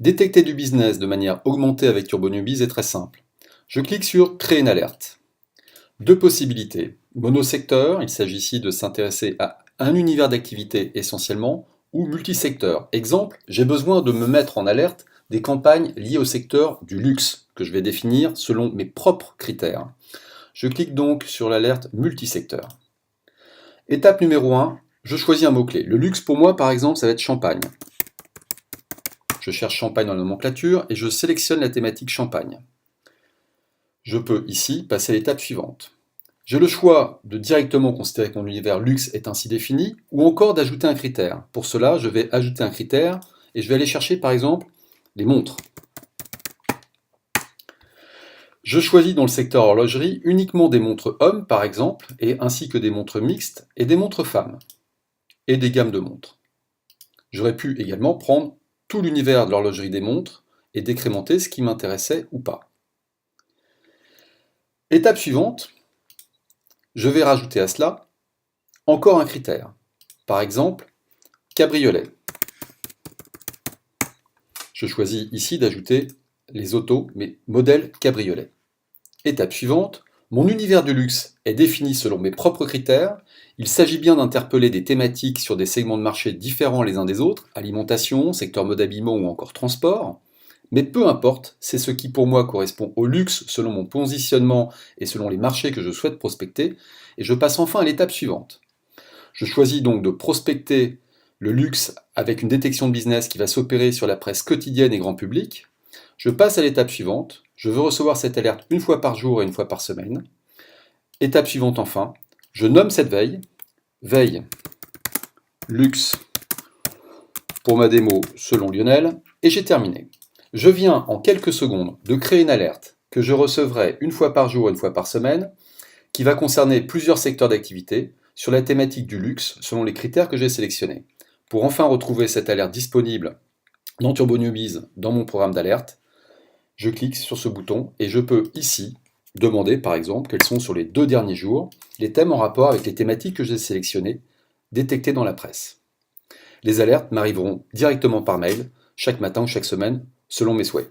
Détecter du business de manière augmentée avec TurboNewbies est très simple. Je clique sur Créer une alerte. Deux possibilités. Monosecteur, il s'agit ici de s'intéresser à un univers d'activité essentiellement, ou multisecteur. Exemple, j'ai besoin de me mettre en alerte des campagnes liées au secteur du luxe, que je vais définir selon mes propres critères. Je clique donc sur l'alerte multisecteur. Étape numéro 1, je choisis un mot-clé. Le luxe pour moi, par exemple, ça va être champagne. Je cherche champagne dans la nomenclature et je sélectionne la thématique champagne. Je peux ici passer à l'étape suivante. J'ai le choix de directement considérer que mon univers luxe est ainsi défini ou encore d'ajouter un critère. Pour cela, je vais ajouter un critère et je vais aller chercher par exemple les montres. Je choisis dans le secteur horlogerie uniquement des montres hommes par exemple, et ainsi que des montres mixtes et des montres femmes, et des gammes de montres. J'aurais pu également prendre tout l'univers de l'horlogerie des montres et décrémenter ce qui m'intéressait ou pas. Étape suivante, je vais rajouter à cela encore un critère. Par exemple, cabriolet. Je choisis ici d'ajouter les autos, mais modèle cabriolet. Étape suivante, mon univers du luxe est défini selon mes propres critères. Il s'agit bien d'interpeller des thématiques sur des segments de marché différents les uns des autres, alimentation, secteur mode habillement ou encore transport. Mais peu importe, c'est ce qui pour moi correspond au luxe selon mon positionnement et selon les marchés que je souhaite prospecter. Et je passe enfin à l'étape suivante. Je choisis donc de prospecter le luxe avec une détection de business qui va s'opérer sur la presse quotidienne et grand public. Je passe à l'étape suivante. Je veux recevoir cette alerte une fois par jour et une fois par semaine. Étape suivante enfin, je nomme cette veille. Veille luxe pour ma démo selon Lionel. Et j'ai terminé. Je viens en quelques secondes de créer une alerte que je recevrai une fois par jour et une fois par semaine qui va concerner plusieurs secteurs d'activité sur la thématique du luxe selon les critères que j'ai sélectionnés. Pour enfin retrouver cette alerte disponible dans TurboNewbies dans mon programme d'alerte, je clique sur ce bouton et je peux ici demander par exemple quels sont sur les 2 derniers jours les thèmes en rapport avec les thématiques que j'ai sélectionnées détectées dans la presse. Les alertes m'arriveront directement par mail chaque matin ou chaque semaine selon mes souhaits.